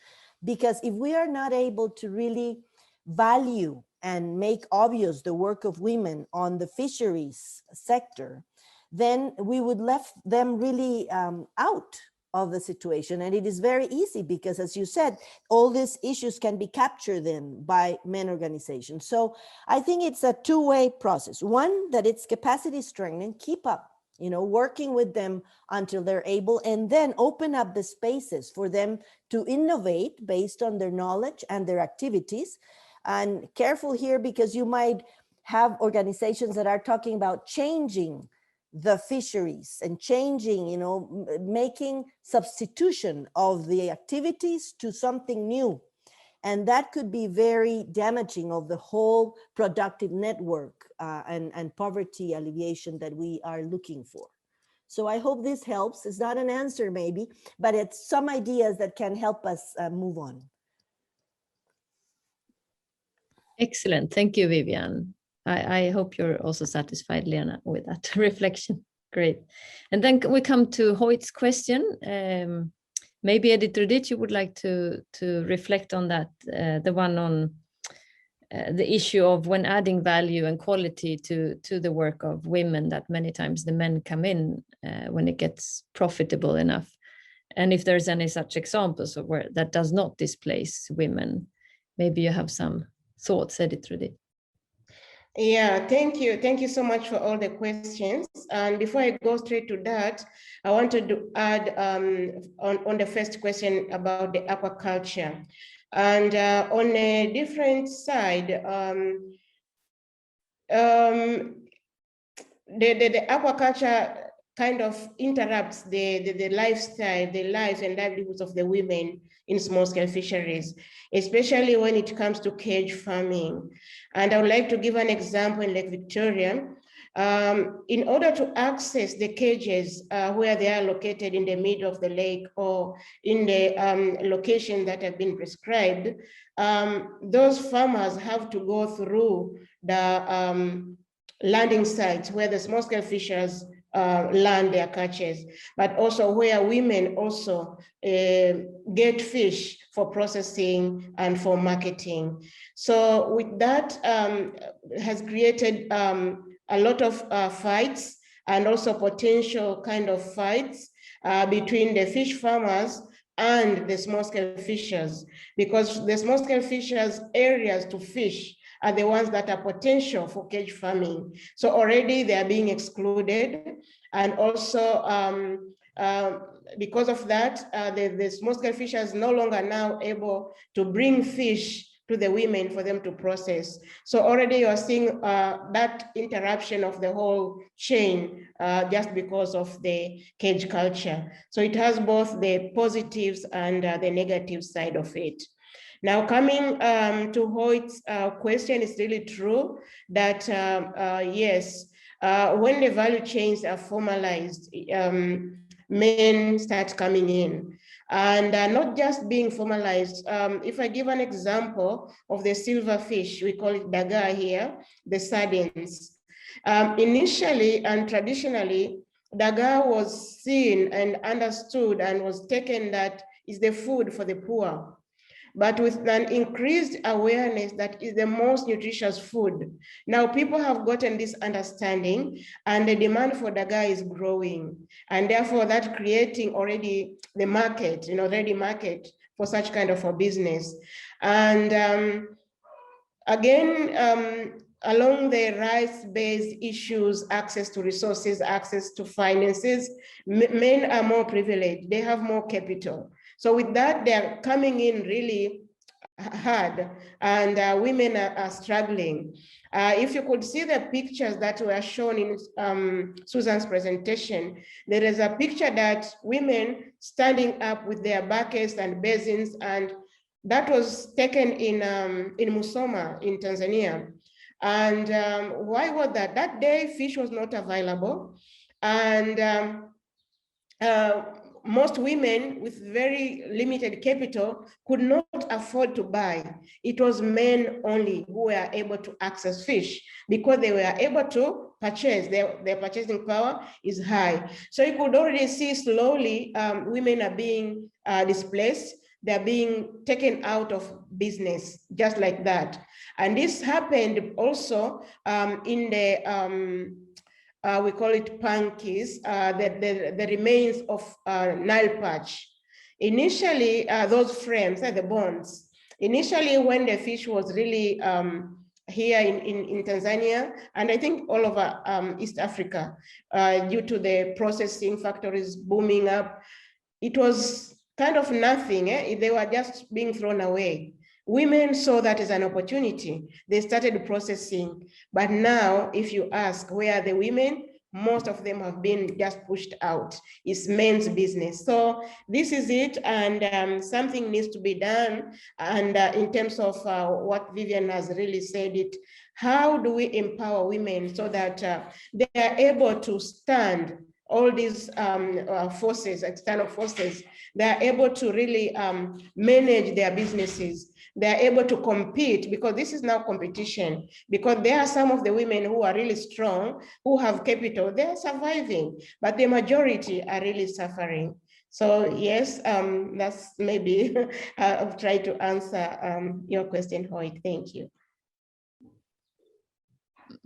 Because if we are not able to really value and make obvious the work of women on the fisheries sector, then we would left them really out of the situation. And it is very easy because, as you said, all these issues can be captured then by men organizations. So I think it's a two-way process. One, that it's capacity strengthening, keep up, you know, working with them until they're able, and then open up the spaces for them to innovate based on their knowledge and their activities. And careful here, because you might have organizations that are talking about changing the fisheries and changing, you know, making substitution of the activities to something new. And that could be very damaging of the whole productive network and poverty alleviation that we are looking for. So I hope this helps. It's not an answer maybe, but it's some ideas that can help us move on. Excellent. Thank you, Vivienne. I hope you're also satisfied, Lena, with that reflection. Great. And then we come to Hoyt's question. Maybe Editor Ditch, you would like to reflect on that, the one on the issue of when adding value and quality to the work of women, that many times the men come in when it gets profitable enough. And if there's any such examples of where that does not displace women, maybe you have some thoughts, Editor Ditch. Yeah, thank you. Thank you so much for all the questions. And before I go straight to that, I wanted to add on the first question about the aquaculture. And on a different side, the aquaculture kind of interrupts the lifestyle, the lives and livelihoods of the women in small-scale fisheries, especially when it comes to cage farming. And I would like to give an example in Lake Victoria. In order to access the cages where they are located in the middle of the lake or in the location that have been prescribed, those farmers have to go through the landing sites where the small-scale fishers land their catches, but also where women also get fish for processing and for marketing. So with that has created a lot of fights and also potential kind of fights between the fish farmers and the small-scale fishers, because the small-scale fishers' areas to fish are the ones that are potential for cage farming. So already they are being excluded. And also because of that, the small-scale fishers no longer now able to bring fish to the women for them to process. So already you are seeing that interruption of the whole chain just because of the cage culture. So it has both the positives and the negative side of it. Now, coming to Hoyt's question, it's really true that, yes, when the value chains are formalized, men start coming in. And not just being formalized. If I give an example of the silverfish, we call it dagaa here, the sardines. Initially and traditionally, dagaa was seen and understood and was taken that is the food for the poor. But with an increased awareness that is the most nutritious food, now people have gotten this understanding and the demand for dagaa is growing. And therefore that creating already the market, ready market for such kind of a business. And along the rights-based issues, access to resources, access to finances, men are more privileged, they have more capital. So with that, they're coming in really hard, and women are struggling. If you could see the pictures that were shown in Susan's presentation, there is a picture that women standing up with their buckets and basins, and that was taken in Musoma in Tanzania. And why was that? That day, fish was not available, and most women with very limited capital could not afford to buy. It was men only who were able to access fish because they were able to purchase. Their purchasing power is high. So you could already see slowly women are being displaced. They're being taken out of business just like that. And this happened also in the we call it punkies, the remains of Nile perch. Initially, those frames, the bones, initially when the fish was really here in Tanzania, and I think all over East Africa, due to the processing factories booming up, it was kind of nothing. They were just being thrown away. Women saw that as an opportunity. They started processing. But now, if you ask, where are the women? Most of them have been just pushed out. It's men's business. So this is it, and something needs to be done. And in terms of what Vivienne has really said it, how do we empower women so that they are able to stand all these forces, external forces, they are able to really manage their businesses. They are able to compete, because this is now competition, because there are some of the women who are really strong, who have capital, they are surviving, but the majority are really suffering. So yes, that's maybe I'll try to answer your question, Hoyt. Thank you.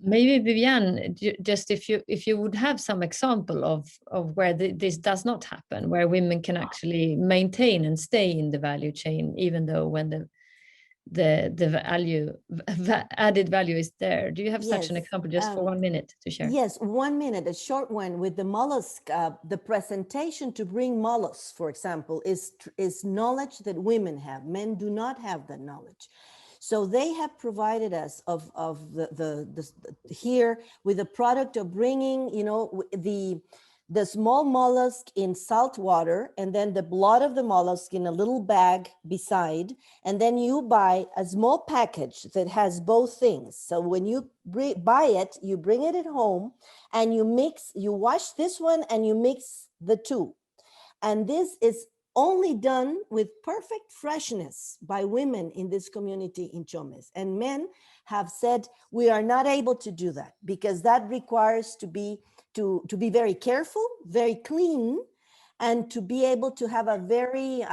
Maybe Vivienne, just if you would have some example of where this does not happen, where women can actually maintain and stay in the value chain, even though when the added value is there. Do you have such an example, just for 1 minute to share? Yes, 1 minute, a short one with the mollusk. The presentation to bring mollusks, for example, is knowledge that women have. Men do not have that knowledge. So they have provided us of the here with the product of bringing, the small mollusk in salt water, and then the blood of the mollusk in a little bag beside, and then you buy a small package that has both things. So when you buy it, you bring it at home and you wash this one and you mix the two. And this is only done with perfect freshness by women in this community in Chomes. And men have said, we are not able to do that because that requires to be very careful, very clean, and to be able to have a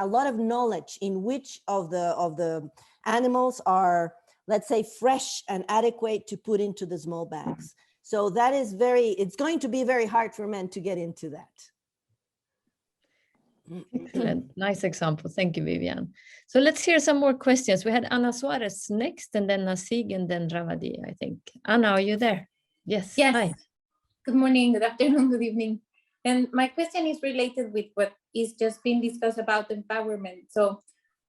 lot of knowledge in which of the animals are, let's say, fresh and adequate to put into the small bags. So that is it's going to be very hard for men to get into that. Excellent. Nice example. Thank you, Vivienne. So let's hear some more questions. We had Anna Suarez next, and then Nasig, and then Ravadi, I think. Anna, are you there? Yes. Yes. Hi. Good morning, good afternoon, good evening. And my question is related with what is just being discussed about empowerment. So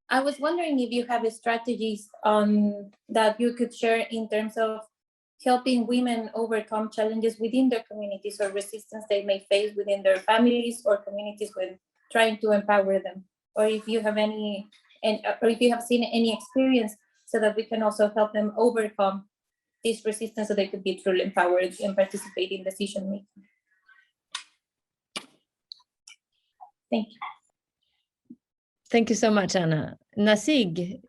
I was wondering if you have strategies that you could share in terms of helping women overcome challenges within their communities or resistance they may face within their families or communities when trying to empower them, or if you have or if you have seen any experience so that we can also help them overcome this resistance so they could be truly empowered and participate in decision making. Thank you. Thank you so much, Anna. Nasig,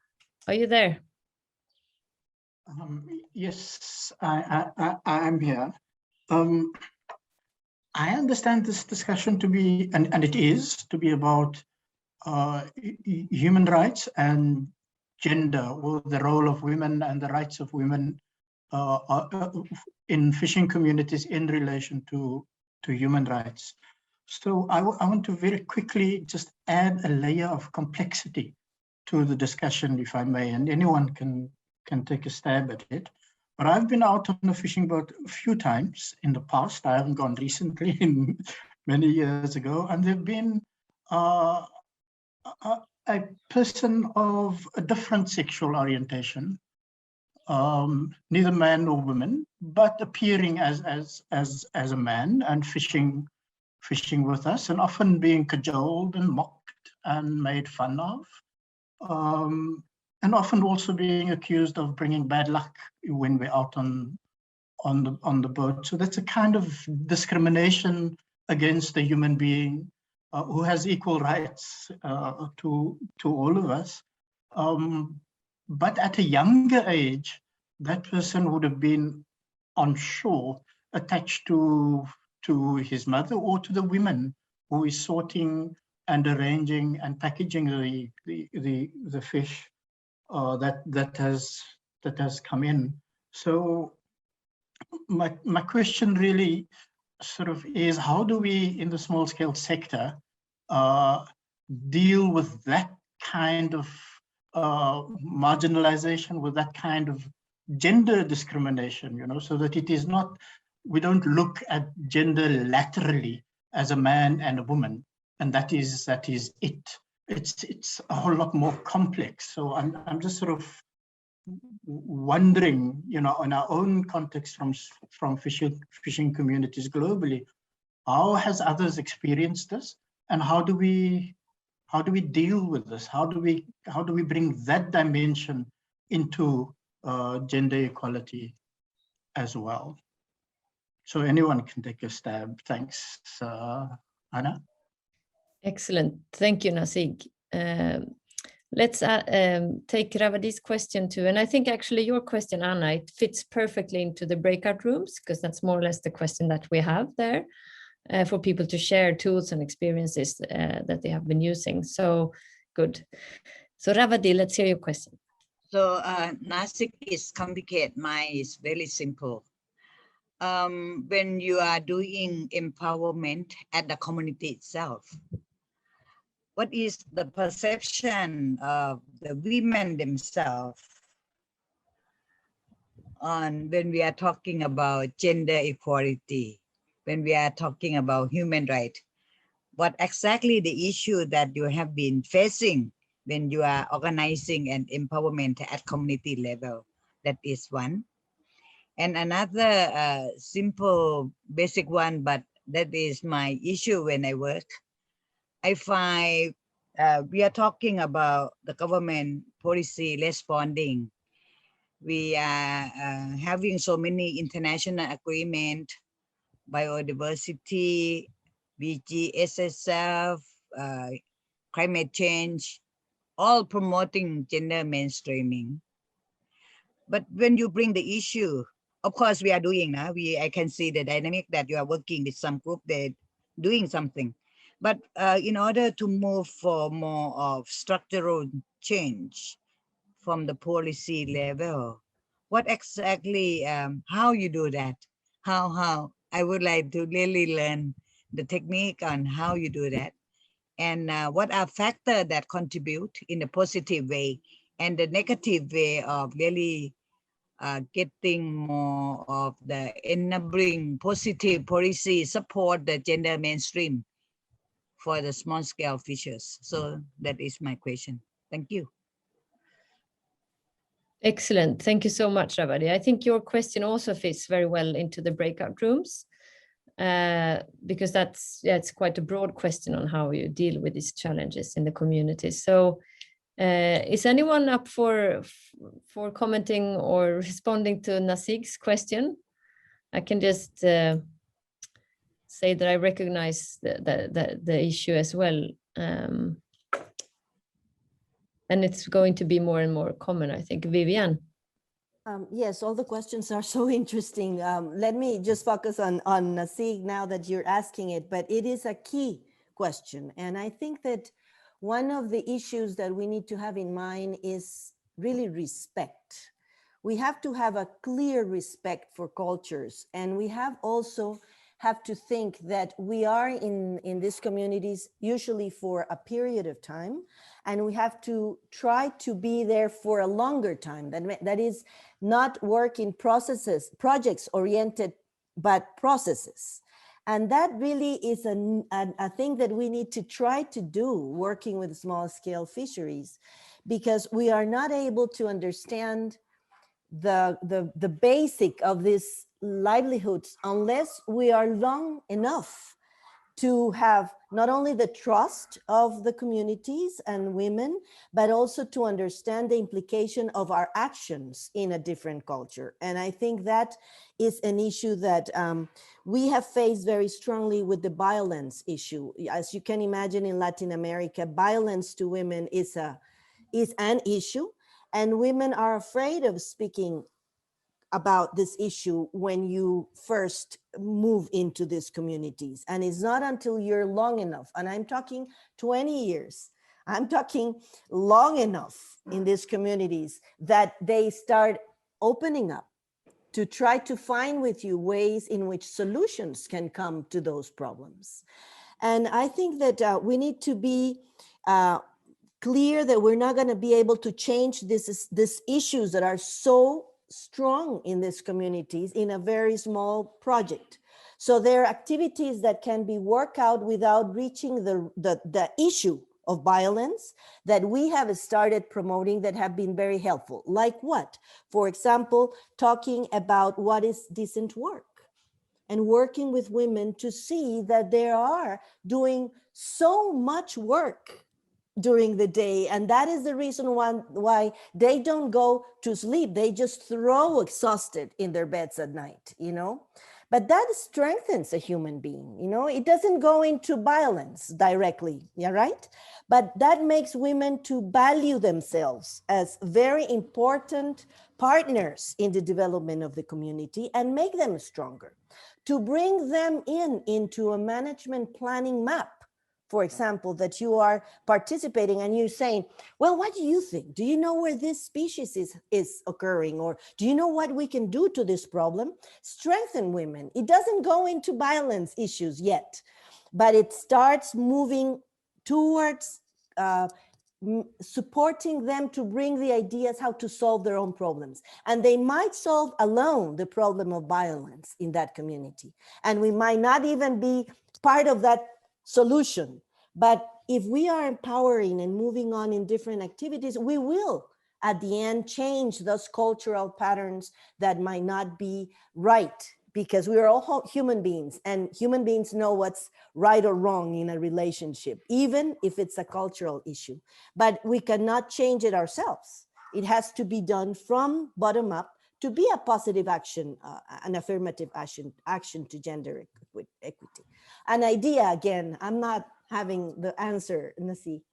are you there? Yes, I am here. I understand this discussion to be, and it is, to be about human rights and gender, or the role of women and the rights of women in fishing communities in relation to human rights. So I want to very quickly just add a layer of complexity to the discussion, if I may, and anyone can take a stab at it. But I've been out on a fishing boat a few times in the past. I haven't gone recently, many years ago, and there've been a person of a different sexual orientation, neither man nor woman, but appearing as a man and fishing with us, and often being cajoled and mocked and made fun of, and often also being accused of bringing bad luck when we're out on the boat. So that's a kind of discrimination against a human being who has equal rights to all of us. But at a younger age, that person would have been on shore, attached to his mother or to the women who is sorting and arranging and packaging the fish that has come in. So my question really sort of is, how do we in the small scale sector deal with that kind of marginalization, with that kind of gender discrimination, you know, so that it is not, we don't look at gender laterally as a man and a woman, and that is it. It's a whole lot more complex. So I'm just sort of wondering, you know, in our own context from fishing communities globally, how has others experienced this, and how do we deal with this? How do we bring that dimension into gender equality as well? So anyone can take a stab. Thanks, Anna. Excellent. Thank you, Nasig. Let's take Ravadi's question too. And I think actually your question, Anna, it fits perfectly into the breakout rooms, because that's more or less the question that we have there for people to share tools and experiences that they have been using. So good. So Ravadi, let's hear your question. So Nasig is complicated, mine is very simple. When you are doing empowerment at the community itself, what is the perception of the women themselves on when we are talking about gender equality, when we are talking about human rights? What exactly the issue that you have been facing when you are organizing an empowerment at community level? That is one. And another simple, basic one, but that is my issue when I work. I find we are talking about the government policy responding. We are having so many international agreements, biodiversity, BG, SSF, climate change, all promoting gender mainstreaming. But when you bring the issue, of course we are doing now, I can see the dynamic that you are working with some group, they're doing something. But in order to move for more of structural change from the policy level, what exactly, how you do that? How? I would like to really learn the technique on how you do that. And what are factors that contribute in a positive way and the negative way of really getting more of the enabling positive policy support the gender mainstream for the small scale fishers. So that is my question. Thank you. Excellent. Thank you so much, Ravadi. I think your question also fits very well into the breakout rooms, because it's quite a broad question on how you deal with these challenges in the community. So Is anyone up for commenting or responding to Nasig's question? I can just say that I recognize the issue as well. And it's going to be more and more common, I think. Vivienne. Yes, all the questions are so interesting. Let me just focus on Nasig now that you're asking it, but it is a key question. And I think that one of the issues that we need to have in mind is really respect. We have to have a clear respect for cultures, and we have to think that we are in these communities usually for a period of time, and we have to try to be there for a longer time. That is not work in projects oriented, but processes. And that really is a thing that we need to try to do working with small scale fisheries, because we are not able to understand the basic of these livelihoods unless we are long enough to have not only the trust of the communities and women, but also to understand the implication of our actions in a different culture. And I think that is an issue that we have faced very strongly with the violence issue. As you can imagine, in Latin America, violence to women is an issue, and women are afraid of speaking about this issue when you first move into these communities. And it's not until you're long enough, and I'm talking 20 years, I'm talking long enough in these communities, that they start opening up to try to find with you ways in which solutions can come to those problems. And I think that we need to be clear that we're not going to be able to change these issues that are so strong in these communities in a very small project. So there are activities that can be worked out without reaching the issue of violence that we have started promoting that have been very helpful. Like what? For example, talking about what is decent work and working with women to see that they are doing so much work during the day, and that is the reason why they don't go to sleep. They just throw exhausted in their beds at night, you know. But that strengthens a human being, you know. It doesn't go into violence directly, yeah, right? But that makes women to value themselves as very important partners in the development of the community and make them stronger. To bring them into a management planning map, for example, that you are participating and you're saying, well, what do you think? Do you know where this species is occurring? Or do you know what we can do to this problem? Strengthen women. It doesn't go into violence issues yet, but it starts moving towards supporting them to bring the ideas how to solve their own problems. And they might solve alone the problem of violence in that community. And we might not even be part of that solution. But if we are empowering and moving on in different activities, we will at the end change those cultural patterns that might not be right, because we are all human beings, and human beings know what's right or wrong in a relationship, even if it's a cultural issue. But we cannot change it ourselves. It has to be done from bottom up to be a positive action, an affirmative action to gender equity. An idea, again, I'm not having the answer, Nasi.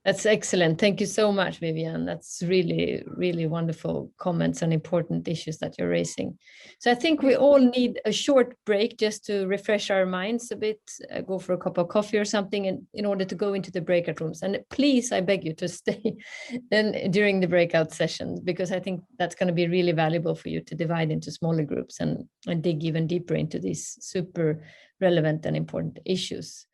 That's excellent. Thank you so much, Vivienne. That's really, really wonderful comments and important issues that you're raising. So I think we all need a short break just to refresh our minds a bit, go for a cup of coffee or something in order to go into the breakout rooms. And please, I beg you to stay then during the breakout sessions, because I think that's going to be really valuable for you to divide into smaller groups and dig even deeper into these super relevant and important issues.